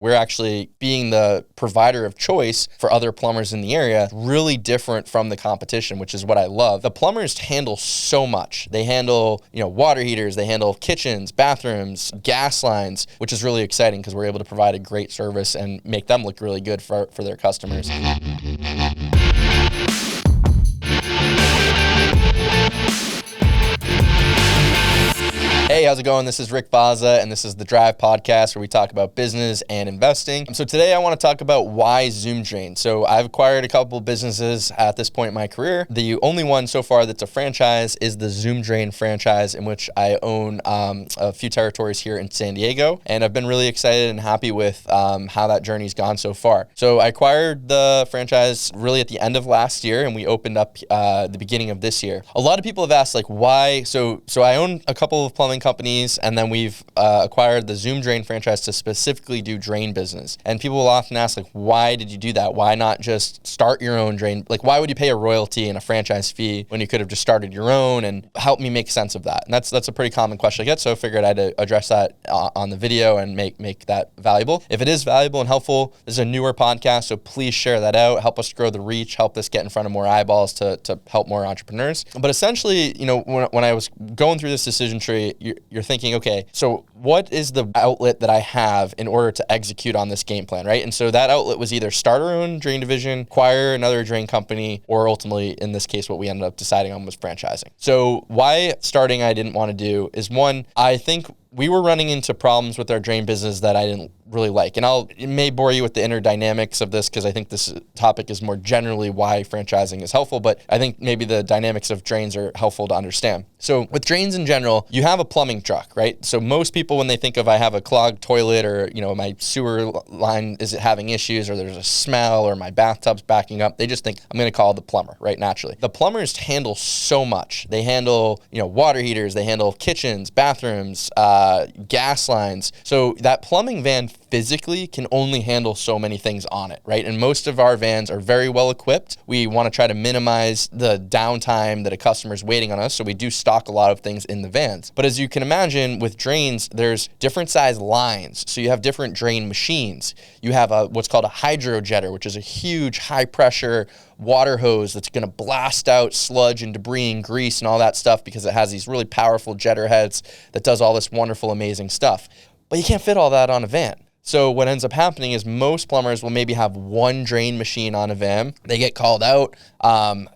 we're actually being the provider of choice for other plumbers in the area, really different from the competition, which is what I love. The plumbers handle so much. They handle, water heaters, they handle kitchens, bathrooms, gas lines, which is really exciting because we're able to provide a great service and make them look really good for their customers. Hey, how's it going? This is Rick Baza, and this is the Drive Podcast, where we talk about business and investing. So today I want to talk about why Zoom Drain. So I've acquired a couple businesses at this point in my career. The only one so far that's a franchise is the Zoom Drain franchise, in which I own a few territories here in San Diego, and I've been really excited and happy with how that journey's gone so far. So I acquired the franchise really at the end of last year, and we opened up the beginning of this year. A lot of people have asked, like, why? So I own a couple of plumbing companies, and then we've acquired the Zoom Drain franchise to specifically do drain business. And people will often ask, like, why did you do that? Why not just start your own drain? Like, why would you pay a royalty and a franchise fee when you could have just started your own? And help me make sense of that. And that's a pretty common question I get, so I figured I'd address that on the video and make that valuable. If it is valuable and helpful, this is a newer podcast, so please share that out. Help us grow the reach. Help us get in front of more eyeballs to help more entrepreneurs. But essentially, when I was going through this decision tree, you're thinking, okay, so what is the outlet that I have in order to execute on this game plan, right? And so that outlet was either start our own drain division, acquire another drain company, or ultimately, in this case, what we ended up deciding on was franchising. So why starting I didn't want to do is, one, I think we were running into problems with our drain business that I didn't really like. And it may bore you with the inner dynamics of this, because I think this topic is more generally why franchising is helpful, but I think maybe the dynamics of drains are helpful to understand. So with drains in general, you have a plumbing truck, right? So most people, when they think of I have a clogged toilet, or my sewer line is having issues, or there's a smell, or my bathtub's backing up, they just think I'm going to call the plumber, right? Naturally. The plumbers handle so much. They handle, water heaters, they handle kitchens, bathrooms, gas lines. So that plumbing van physically can only handle so many things on it, right? And most of our vans are very well equipped. We want to try to minimize the downtime that a customer's waiting on us, so we do stock a lot of things in the vans. But as you can imagine, with drains, there's different size lines. So you have different drain machines. You have what's called a hydro jetter, which is a huge high pressure water hose that's going to blast out sludge and debris and grease and all that stuff, because it has these really powerful jetter heads that does all this wonderful, amazing stuff. But you can't fit all that on a van. So what ends up happening is most plumbers will maybe have one drain machine on a van. They get called out.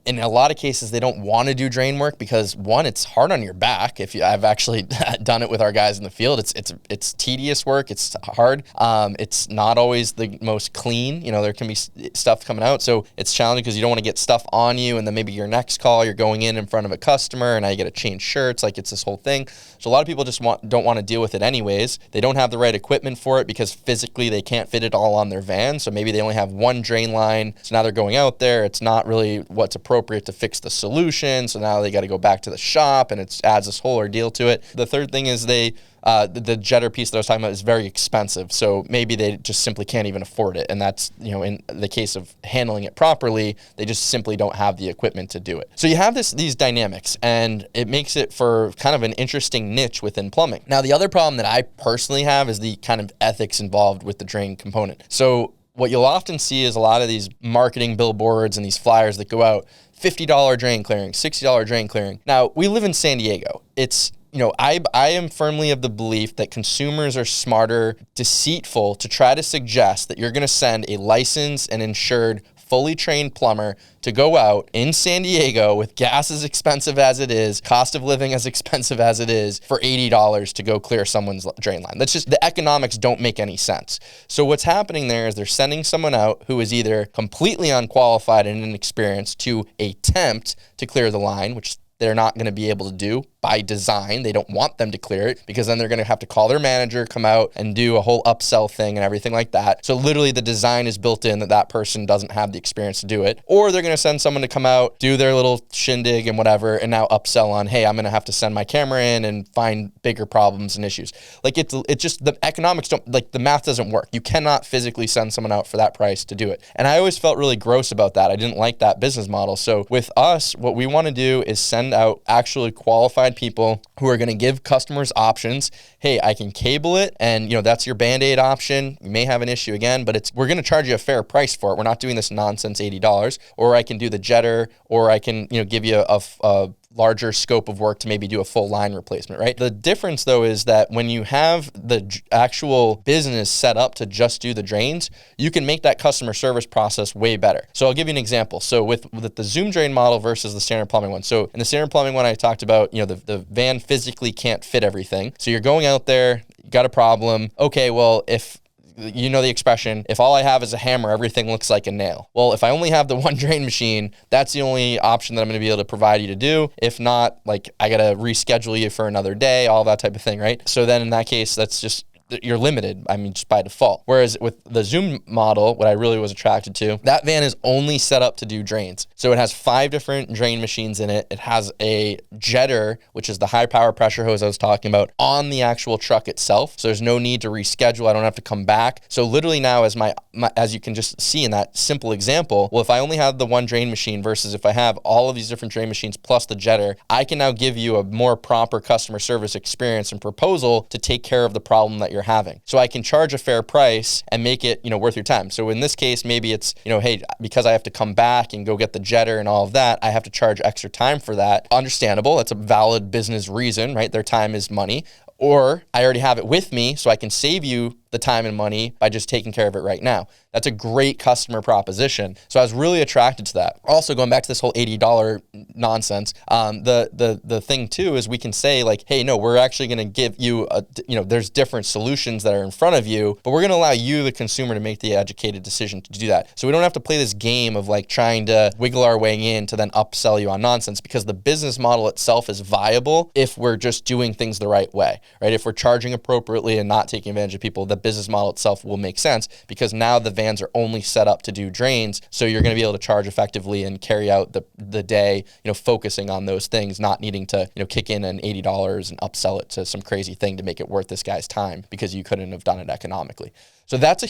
In a lot of cases, they don't want to do drain work because, one, it's hard on your back. I've actually done it with our guys in the field. It's tedious work. It's hard. It's not always the most clean. There can be stuff coming out. So it's challenging because you don't want to get stuff on you. And then maybe your next call, you're going in front of a customer, and now you got to change shirts. Like, it's this whole thing. So a lot of people just don't want to deal with it anyways. They don't have the right equipment for it because physically they can't fit it all on their van. So maybe they only have one drain line. So now they're going out there. It's not really what's appropriate to fix the solution. So now they got to go back to the shop, and it adds this whole ordeal to it. The third thing is the jetter piece that I was talking about is very expensive. So maybe they just simply can't even afford it. And that's, in the case of handling it properly, they just simply don't have the equipment to do it. So you have these dynamics, and it makes it for kind of an interesting niche within plumbing. Now, the other problem that I personally have is the kind of ethics involved with the drain component. So what you'll often see is a lot of these marketing billboards and these flyers that go out, $50 drain clearing, $60 drain clearing. Now, we live in San Diego. It's I am firmly of the belief that consumers are smarter, deceitful to try to suggest that you're going to send a licensed and insured, fully trained plumber to go out in San Diego with gas as expensive as it is, cost of living as expensive as it is, for $80 to go clear someone's drain line. That's just, the economics don't make any sense. So what's happening there is they're sending someone out who is either completely unqualified and inexperienced to attempt to clear the line, which they're not going to be able to do by design. They don't want them to clear it, because then they're going to have to call their manager, come out and do a whole upsell thing and everything like that. So literally the design is built in that person doesn't have the experience to do it. Or they're going to send someone to come out, do their little shindig and whatever, and now upsell on, hey, I'm going to have to send my camera in and find bigger problems and issues. Like, it's just, the economics don't, like, the math doesn't work. You cannot physically send someone out for that price to do it. And I always felt really gross about that. I didn't like that business model. So with us, what we want to do is send out actually qualified had people who are going to give customers options. Hey, I can cable it, and that's your Band-Aid option. You may have an issue again, but we're going to charge you a fair price for it. We're not doing this nonsense $80. Or I can do the jetter, or I can give you a larger scope of work to maybe do a full line replacement, right? The difference though is that when you have the actual business set up to just do the drains, you can make that customer service process way better. So I'll give you an example. So with the Zoom drain model versus the standard plumbing one. So in the standard plumbing one, I talked about, the van physically can't fit everything. So you're going out there, you got a problem. Okay, well, if the expression, if all I have is a hammer, everything looks like a nail. Well, if I only have the one drain machine, that's the only option that I'm going to be able to provide you to do. If not, I got to reschedule you for another day, all that type of thing, right? So then in that case, that's just, you're limited, just by default. Whereas with the Zoom model, what I really was attracted to, that van is only set up to do drains. So it has 5 different drain machines in it. It has a jetter, which is the high power pressure hose I was talking about, on the actual truck itself. So there's no need to reschedule. I don't have to come back. So literally now, as you can just see in that simple example, well, if I only have the one drain machine versus if I have all of these different drain machines plus the jetter, I can now give you a more proper customer service experience and proposal to take care of the problem that you're having. So I can charge a fair price and make it, worth your time. So in this case, maybe it's, hey, because I have to come back and go get the jetter and all of that, I have to charge extra time for that. Understandable. That's a valid business reason, right? Their time is money. Or I already have it with me, so I can save you the time and money by just taking care of it right now. That's a great customer proposition. So I was really attracted to that. Also, going back to this whole $80 nonsense, the thing too is we can say hey, no, we're actually going to give you there's different solutions that are in front of you, but we're going to allow you, the consumer, to make the educated decision to do that. So we don't have to play this game of trying to wiggle our way in to then upsell you on nonsense, because the business model itself is viable if we're just doing things the right way, right? If we're charging appropriately and not taking advantage of people, the business model itself will make sense, because now the vans are only set up to do drains. So you're going to be able to charge effectively and carry out the day, focusing on those things, not needing to, kick in an $80 and upsell it to some crazy thing to make it worth this guy's time because you couldn't have done it economically. So that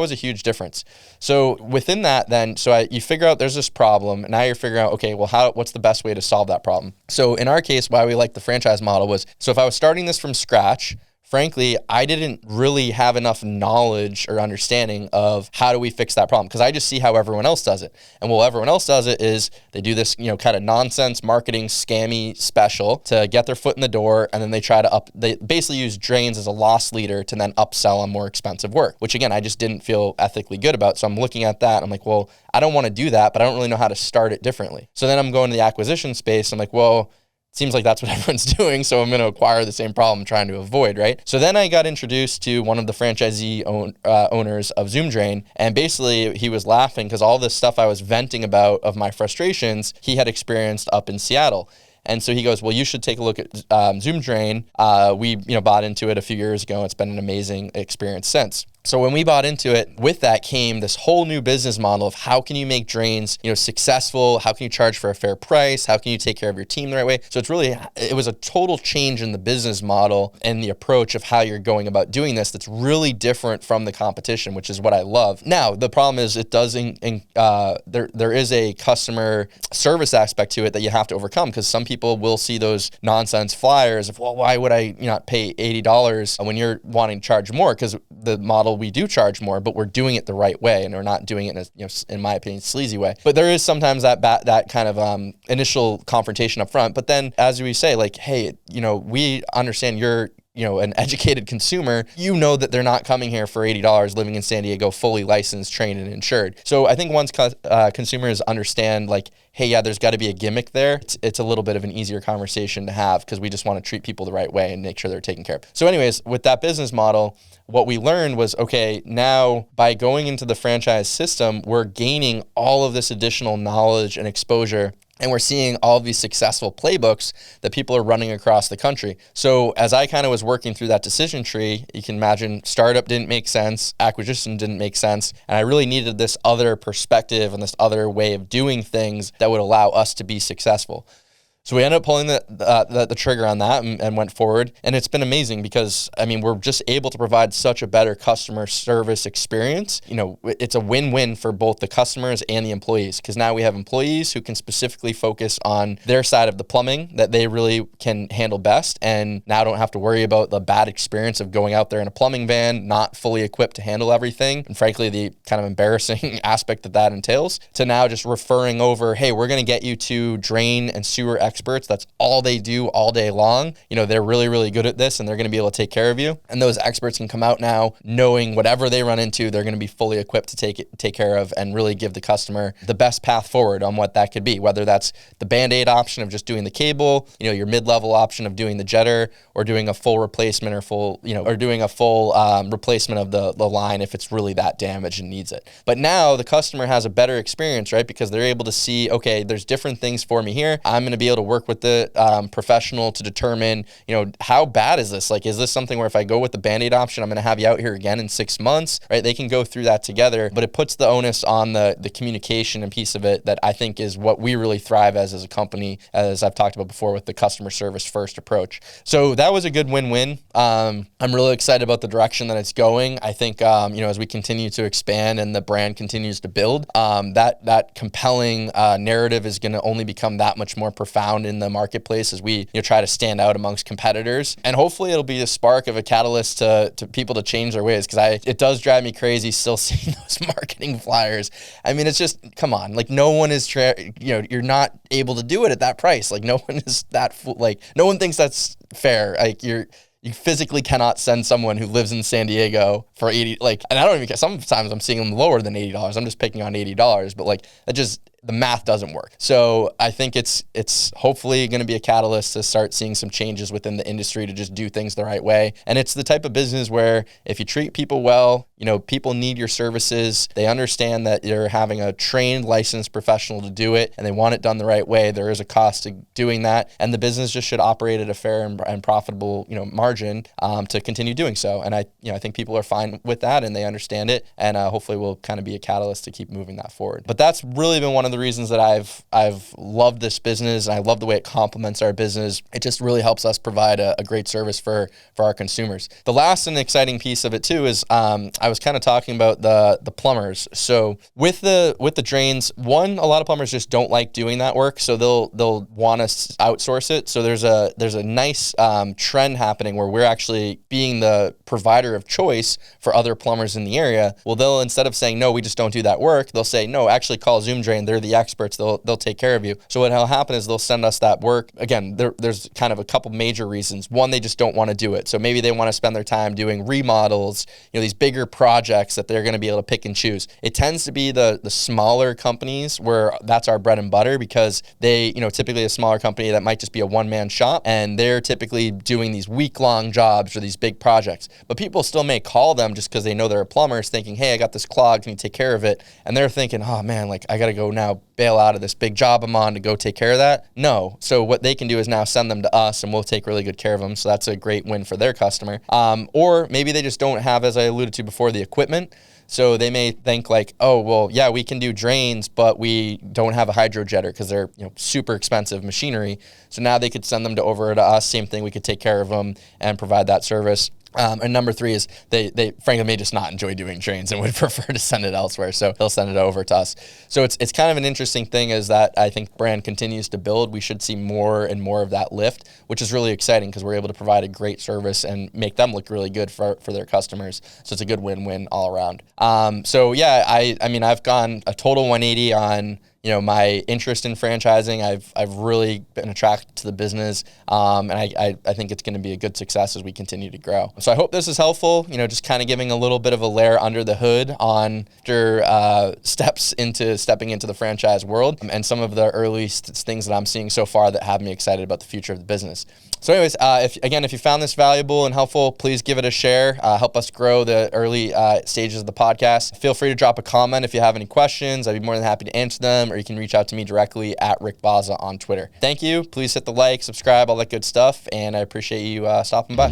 was a huge difference. So within that then, you figure out there's this problem, and now you're figuring out, okay, well, what's the best way to solve that problem? So in our case, why we like the franchise model was, so if I was starting this from scratch, frankly, I didn't really have enough knowledge or understanding of how do we fix that problem, because I just see how everyone else does it. And everyone else does it is they do this, kind of nonsense marketing scammy special to get their foot in the door, and then they basically use drains as a loss leader to then upsell on more expensive work, which again, I just didn't feel ethically good about. So I'm looking at that, I'm like, well, I don't want to do that, but I don't really know how to start it differently. So then I'm going to the acquisition space. I'm like, well, seems like that's what everyone's doing, so I'm going to acquire the same problem I'm trying to avoid, right? So then I got introduced to one of the franchisee owners of Zoom Drain, and basically he was laughing because all this stuff I was venting about of my frustrations, he had experienced up in Seattle. And so he goes, well, you should take a look at Zoom Drain. We bought into it a few years ago. It's been an amazing experience since. So when we bought into it, with that came this whole new business model of how can you make drains, successful? How can you charge for a fair price? How can you take care of your team the right way? So it was a total change in the business model and the approach of how you're going about doing this that's really different from the competition, which is what I love. Now, the problem is there is a customer service aspect to it that you have to overcome, because some people will see those nonsense flyers of, well, why would I not pay $80 when you're wanting to charge more? Because the model, we do charge more, but we're doing it the right way, and we're not doing it in a, in my opinion, sleazy way. But there is sometimes that kind of initial confrontation up front. But then, as we say, hey, we understand you're an educated consumer, that they're not coming here for $80 living in San Diego, fully licensed, trained, and insured. So I think once consumers understand, hey, yeah, there's got to be a gimmick there, it's a little bit of an easier conversation to have, because we just want to treat people the right way and make sure they're taken care of. So anyways, with that business model, what we learned was, okay, now by going into the franchise system, we're gaining all of this additional knowledge and exposure, and we're seeing all of these successful playbooks that people are running across the country. So as I kind of was working through that decision tree, you can imagine startup didn't make sense, acquisition didn't make sense, and I really needed this other perspective and this other way of doing things that would allow us to be successful. So we ended up pulling the trigger on that and went forward. And it's been amazing because, I mean, we're just able to provide such a better customer service experience. You know, it's a win-win for both the customers and the employees, because now we have employees who can specifically focus on their side of the plumbing that they really can handle best, and now don't have to worry about the bad experience of going out there in a plumbing van, not fully equipped to handle everything. And frankly, the kind of embarrassing aspect that entails, to now just referring over, hey, we're going to get you to drain and sewer experts. That's all they do all day long. You know, they're really, really good at this, and they're going to be able to take care of you. And those experts can come out now knowing whatever they run into, they're going to be fully equipped to take care of and really give the customer the best path forward on what that could be, whether that's the Band-Aid option of just doing the cable, you know, your mid-level option of doing the jetter, or doing a full replacement or doing a full replacement of the line if it's really that damaged and needs it. But now the customer has a better experience, right? Because they're able to see, okay, there's different things for me here. I'm going to be able to work with the professional to determine, you know, how bad is this? Like, is this something where if I go with the Band-Aid option, I'm going to have you out here again in 6 months, right? They can go through that together, but it puts the onus on the communication and piece of it that I think is what we really thrive as a company, as I've talked about before, with the customer service first approach. So that was a good win-win. I'm really excited about the direction that it's going. I think, you know, as we continue to expand and the brand continues to build, that compelling narrative is going to only become that much more profound in the marketplace as we, you know, try to stand out amongst competitors. And hopefully it'll be a spark of a catalyst to people to change their ways, because it does drive me crazy still seeing those marketing flyers. I mean, it's just, come on, like, no one is you're not able to do it at that price. Like, no one is no one thinks that's fair. Like, you physically cannot send someone who lives in San Diego for $80, and I don't even care. Sometimes I'm seeing them lower than $80. I'm just picking on $80, but the math doesn't work. So I think it's hopefully going to be a catalyst to start seeing some changes within the industry to just do things the right way. And it's the type of business where if you treat people well, you know, people need your services. They understand that you're having a trained, licensed professional to do it, and they want it done the right way. There is a cost to doing that, and the business just should operate at a fair and profitable, you know, margin to continue doing so. And I think people are fine with that, and they understand it, and hopefully will kind of be a catalyst to keep moving that forward. But that's really been one of the reasons that I've loved this business, and I love the way it complements our business. It just really helps us provide a great service for our consumers. The last and exciting piece of it too is I was kind of talking about the plumbers. So with the drains, one, a lot of plumbers just don't like doing that work, so they'll want us to outsource it. So there's a nice trend happening where we're actually being the provider of choice for other plumbers in the area. Well, they'll, instead of saying no, we just don't do that work, they'll say no, actually call Zoom Drain. They're the experts. They'll take care of you. So what'll happen is they'll send us that work. Again, there's kind of a couple major reasons. One, they just don't want to do it. So maybe they want to spend their time doing remodels, you know, these bigger projects that they're going to be able to pick and choose. It tends to be the smaller companies where that's our bread and butter, because they, you know, typically a smaller company that might just be a one-man shop, and they're typically doing these week-long jobs or these big projects. But people still may call them just because they know they're plumbers, thinking, hey, I got this clog, can you take care of it? And they're thinking, oh man, like, I got to go now bail out of this big job I'm on to go take care of that. No. So what they can do is now send them to us, and we'll take really good care of them. So that's a great win for their customer. Or maybe they just don't have, as I alluded to before, the equipment. So they may think like, oh, well, yeah, we can do drains, but we don't have a hydro jetter because they're, you know, super expensive machinery. So now they could send them over to us. Same thing. We could take care of them and provide that service. And number three is they frankly may just not enjoy doing drains and would prefer to send it elsewhere. So they'll send it over to us. So it's kind of an interesting thing, is that I think brand continues to build. We should see more and more of that lift, which is really exciting because we're able to provide a great service and make them look really good for their customers. So it's a good win-win all around. So yeah, I mean, I've gone a total 180 on, you know, my interest in franchising. I've really been attracted to the business, and I think it's going to be a good success as we continue to grow. So I hope this is helpful, you know, just kind of giving a little bit of a layer under the hood on steps into stepping into the franchise world, and some of the early things that I'm seeing so far that have me excited about the future of the business. So anyways, if you found this valuable and helpful, please give it a share. Help us grow the early stages of the podcast. Feel free to drop a comment if you have any questions. I'd be more than happy to answer them, or you can reach out to me directly at Rick Baza on Twitter. Thank you. Please hit the like, subscribe, all that good stuff, and I appreciate you stopping by.